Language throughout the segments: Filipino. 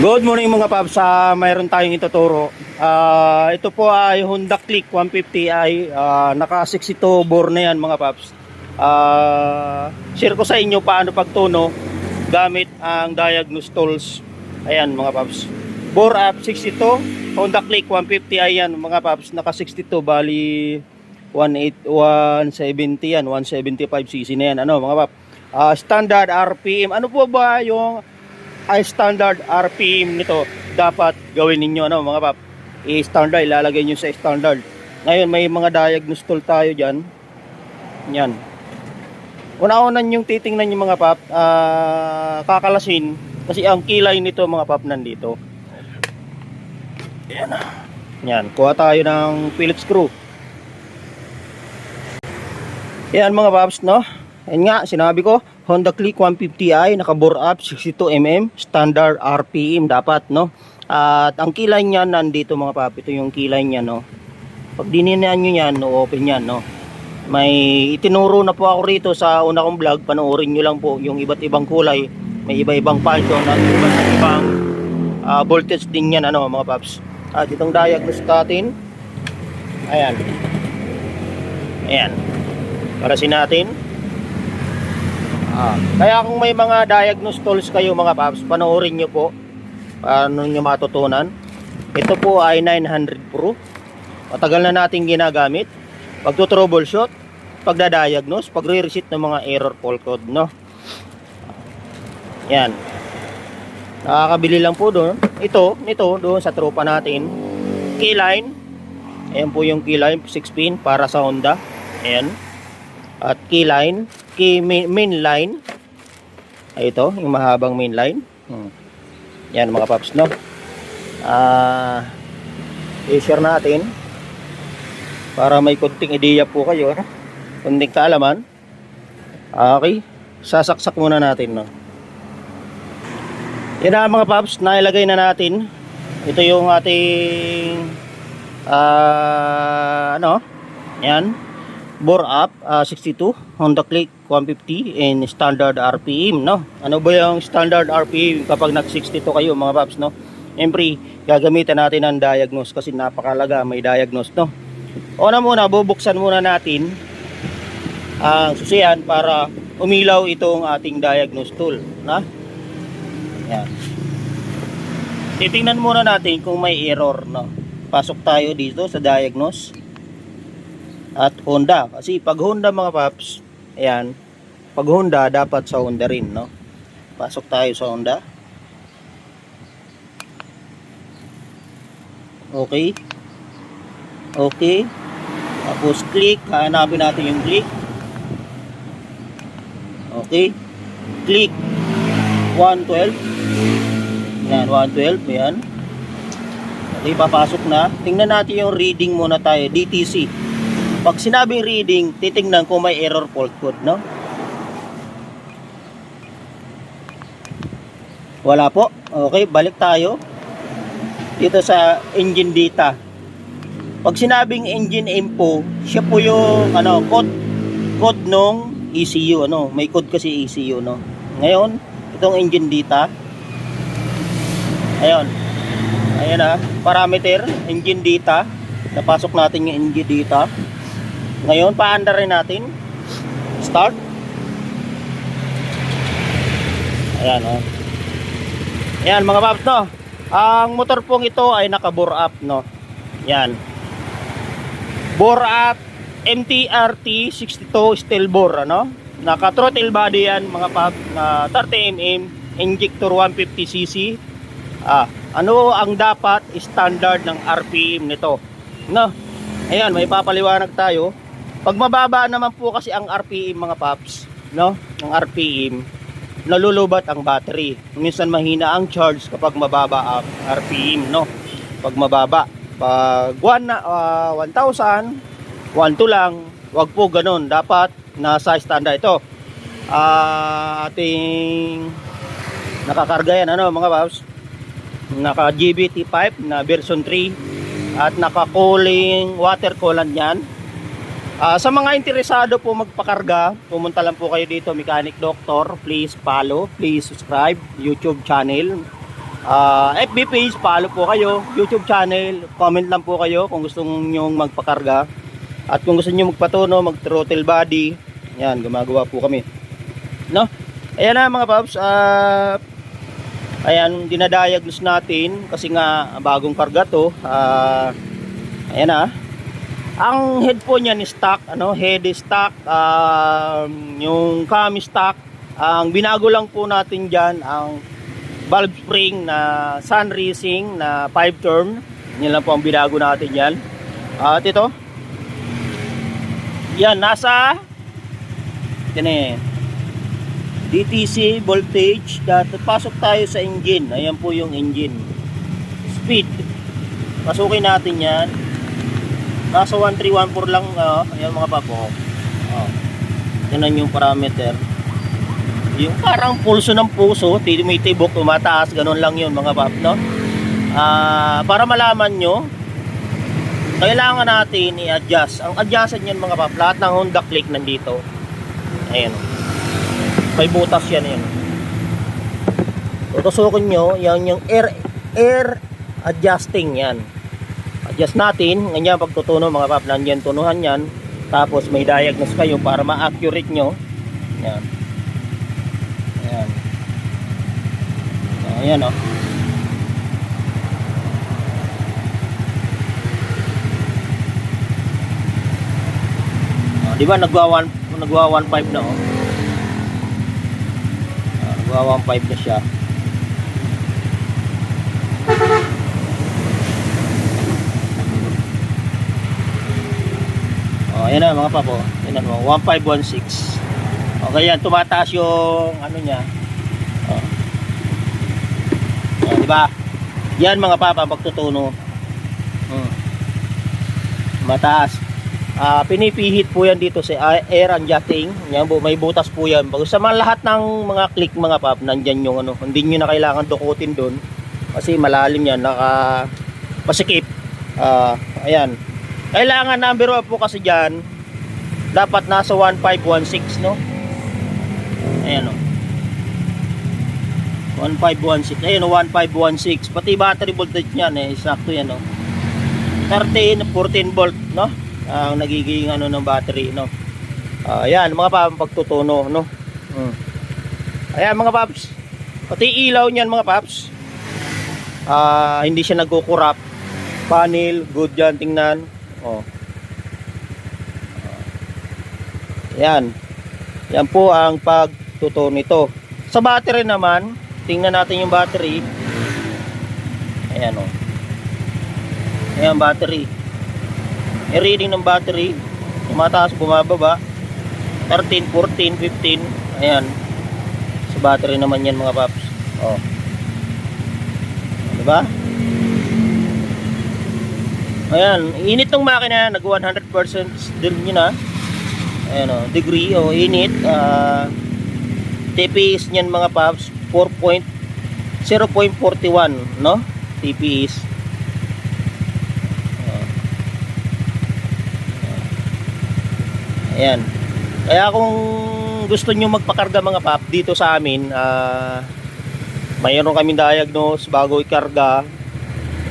Good morning mga paps. Mayroon tayong ituturo. Ito po ay Honda Click 150i. Naka 62 bore na yan mga paps. Share ko sa inyo paano pagtuno gamit ang Diagnose Tools. Ayan mga paps. Bore up 62. Honda Click 150i yan mga paps. Naka 62 bali 170 yan. 175cc na yan. Ano mga paps. Standard RPM. Ano po ba yung standard RPM nito dapat gawin ninyo mga pap? I-standard, ilalagay nyo sa standard. Ngayon may mga diagnose tool tayo dyan. Yan. Una-unan yung titingnan nyo mga pap, kakalasin kasi ang kilay nito mga pap nandito. Yan. Yan, kuha tayo ng Phillips screw. Yan mga paps, no? Yan nga, sinabi ko, Honda Click 150i, naka-bore up 62mm, standard RPM dapat, no? At ang kilay niya nandito mga pap, ito yung kilay niya, no? Pag dininaan nyo yan, no, open yan, no? May itinuro na po ako rito sa una kong vlog, panoorin nyo lang po yung iba't ibang kulay, may iba-ibang function at iba't ibang voltage din yan, mga paps. At itong diagnose natin, ayan. Ayan. Parasin natin. Kaya kung may mga diagnose tools kayo mga paps, panoorin nyo po paano nyo matutunan. Ito po ay 900 Pro. Matagal na natin ginagamit. Pagto-troubleshoot, pagda-diagnose, pagre-reset ng mga error fault code, no? Yan. Nakakabili lang po doon. Nito doon sa tropa natin. Keyline. Ayan po yung keyline 6 pin para sa Honda. Ayan. At keyline, main line. Ay ito, yung mahabang main line. Yan mga paps, no? I-share natin para may kunting ideya po kayo, no? Kunting kaalaman. Okay, sasaksak muna natin, no? Yan na mga paps, nailagay na natin. Ito yung ating yan, bore up 62 Honda Click 150 in standard RPM, no? Ano ba yung standard RPM kapag nag 62 kayo mga paps, no? Siyempre gagamitan natin ang diagnose kasi napakalaga may diagnose, no? Una muna bubuksan muna natin ang susian para umilaw itong ating diagnose tool, na? Yan. Titingnan muna natin kung may error, no? Pasok tayo dito sa diagnose at Honda, kasi pag Honda mga paps, ayan, pag Honda dapat sa Honda rin, no? Pasok tayo sa Honda. Okay. Tapos click, hanapin natin yung click. Okay. Click 112. Yan, 112, ayan. Okay, papasok na. Tingnan natin yung reading muna tayo, DTC. Pag sinabing reading, titingnan kung may error fault code, no? Wala po. Okay, balik tayo dito sa engine data. Pag sinabing engine info, siya po yung code nung ECU, may code kasi ECU, no? Ngayon, itong engine data. Ayun, parameter, engine data. Napasok natin yung engine data. Ngayon, paanda rin natin. Start. Ayan, oh. Ayan, mga paps, no? Ang motor pong ito ay naka-bore up, no? Yan. Bore up, MTRT 62 steel bore, Naka-throttle body yan, mga paps, na 30mm, injector 150cc. Ano ang dapat standard ng RPM nito, no? Ayan, may papaliwanag tayo. Pag mababa naman po kasi ang RPM mga paps, no? Ang RPM, nalulubat ang battery. Minsan mahina ang charge kapag mababa ang RPM, no? Pag mababa, pag 1,000, 1,2 lang, wag po ganun. Dapat nasa standard ito. Ating nakakarga yan, mga paps? Naka GBT5 na version 3 at naka cooling water coolant yan. Sa mga interesado po magpakarga, pumunta lang po kayo dito, Mechanic Doctor. Please follow, please subscribe YouTube channel. FB page, follow po kayo, YouTube channel, comment lang po kayo kung gusto niyo magpakarga. At kung gusto niyo magpatuno, mag-throttle body, yan, gumagawa po kami. No? Ayan na mga paps, ayan, dinadiagnose natin kasi nga bagong karga to. Ayan na. Ang head po niyan is stock, head is stock, yung cam is stock. Ang binago lang po natin diyan ang valve spring na sun racing na 5 turn. Yan lang po ang binago natin diyan. At ito. Yan nasa DTC voltage. Pasok tayo sa engine. Ayan po yung engine. Speed. Pasukin natin yan. Nasa 1314 lang. Ayan mga papo. Yan yung parameter. Yung parang pulso ng puso. Tumitibok, tumataas. Ganun lang yun mga papo. No? Para malaman nyo, kailangan natin i-adjust. Ang adjustan yan mga papo, lahat ng Honda Click nandito. Ayan. May butas yan. Ayan. Tutusukin nyo, yan yung air adjusting yan. Adjust natin, ganyan pagtutuno mga pap, nandiyan tunuhan yan. Tapos may diagnose kayo para ma-accurate nyo. Yan. Ayan. Ayan o. Diba nagwa 1.5 na o. Nagwa 1.5 na siya. Ayan na mga papo. Ayan na, 1516. Okay yan, tumataas yung ano niya. Ayan, diba? Yan mga papa, pagtutuno. Mataas. Pinipihit po yan dito sa air adjusting. Yan po, may butas po yan. Sa mga lahat ng mga click mga pap, nandyan yung hindi nyo na kailangan dukutin doon. Kasi malalim yan, pasikip. Ayan. Kailangan number 1 po kasi dyan, dapat nasa 1516, no? Ayan o. 1516. Ayan o, 1516. Pati battery voltage nyan, sakto yan o. 13, 14 volt, no? Ang nagiging ng battery, no? Ayan, mga paps, pagtutuno, no? Ayan, mga paps. Pati ilaw nyan, mga paps. Hindi siya nagkukurap. Panel, good dyan, tingnan. Yan. Yan po ang pagtutuno nito. Sa battery naman, tingnan natin yung battery. Ayan o. Ayan battery. Yung reading ng battery, tumataas, bumababa. 13, 14, 15. Ayan. Sa battery naman yan mga paps. Diba? Ayan, init ng makina, nag 100% din yun Ayan o, degree o init. TPS niyan mga paps 0.41, no? TPS. Ayan. Kaya kung gusto nyo magpakarga mga pap dito sa amin, mayroon kaming diagnose bago ikarga.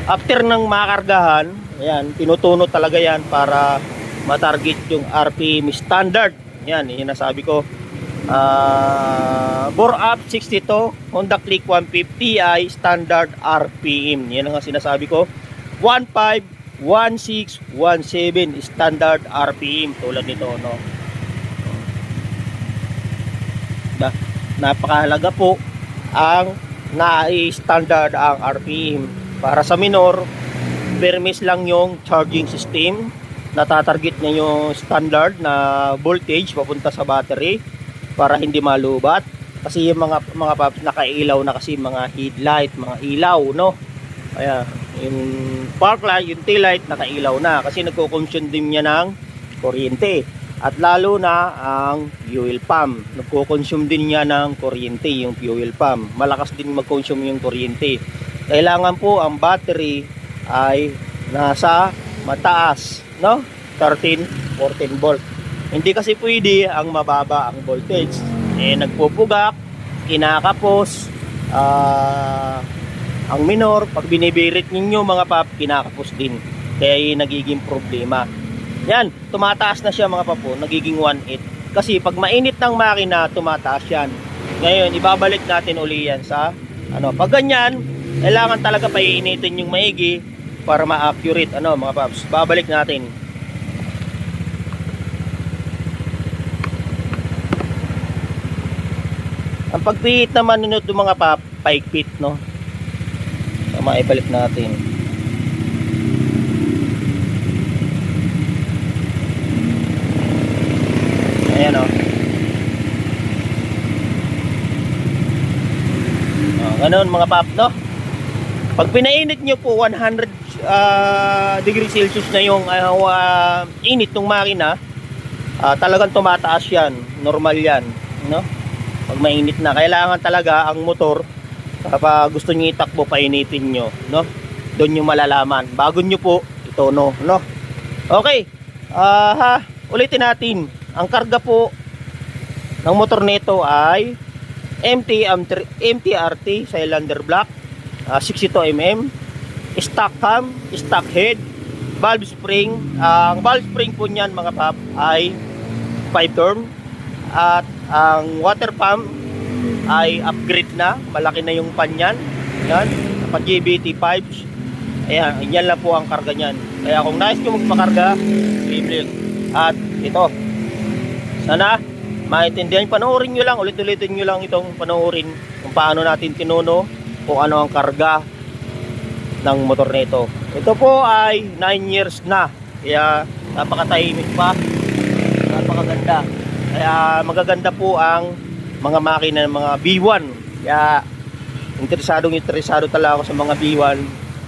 After ng makargahan, ayan, tinutuno talaga yan para matarget yung RPM standard. Yan, yun nasabi ko. Bore up 62, Honda Click 150i standard RPM. Yan ang sinasabi ko. 15, 16, 17 standard RPM tulad nito, no? Napakahalaga po ang na-standard ang RPM. Para sa minor, permis lang yung charging system. Natatarget niya yung standard na voltage papunta sa battery para hindi malubat. Kasi yung mga paps nakailaw na kasi mga headlight, mga ilaw, no? Kaya yung park light, yung tail light nakailaw na kasi nagko-consume din niya ng kuryente. At lalo na ang fuel pump, nagko-consume din niya ng kuryente yung fuel pump. Malakas din mag-consume yung kuryente. Kailangan po ang battery ay nasa mataas, no? 13, 14 volt. Hindi kasi pwede ang mababa ang voltage. Nagpupugak, kinakapos, Ang minor, pag binibirit ninyo mga pap, kinakapos din. Kaya yung nagiging problema. Yan, tumataas na siya mga papo, nagiging 1.8. Kasi pag mainit ng makina, tumataas yan. Ngayon, ibabalik natin uli yan sa, pag ganyan, kailangan talaga paiinitin yung maigi para ma-accurate, mga paps. Babalik natin. Ang pagpihit naman nito mga pap, paikpit, no? Tama, ibalik natin. Ayan, o. Ganun mga pap, no? Pag pinainit nyo po 100 degrees Celsius na yung init ng makina, talagang tumataas yan. Normal yan, no? Pag mainit na, kailangan talaga ang motor, kapag gusto nyo itakbo, painitin nyo, no? Doon nyo malalaman bago nyo po itono, no? Okay, ulitin natin. Ang karga po ng motor nito ay MTRT cylinder block, 62mm, stock cam, stock head, valve spring. Ang valve spring po niyan mga pap ay 5 term, at ang water pump ay upgrade na, malaki na yung pan yan. Yan, pa GBT 5. Ayan, yan lang po ang karga niyan. Kaya kung nais nyo magpakarga, bibili. At ito, sana maintindihan, panoorin nyo lang, ulit-ulitin nyo lang itong panoorin kung paano natin tinuno, kung ano ang karga ng motor nito. Ito po ay 9 years na, kaya napakatahimik pa, napakaganda. Kaya magaganda po ang mga makina ng mga B1. Kaya interesado talaga ako sa mga B1.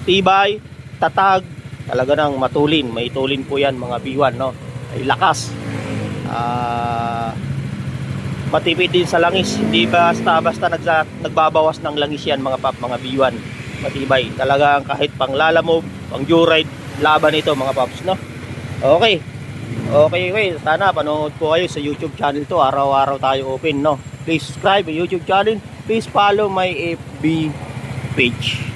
Tibay, tatag, talaga nang matulin. May tulin po yan mga B1, no? Ay lakas. Matipid din sa langis. Hindi basta nagbabawas ng langis yan mga pap, mga B1. Matibay. Talagang kahit pang lalamove, pang joyride, laban ito mga paps, no? Okay. Okay, sana panood po kayo sa YouTube channel to. Araw-araw tayo open, no? Please subscribe my YouTube channel. Please follow my FB page.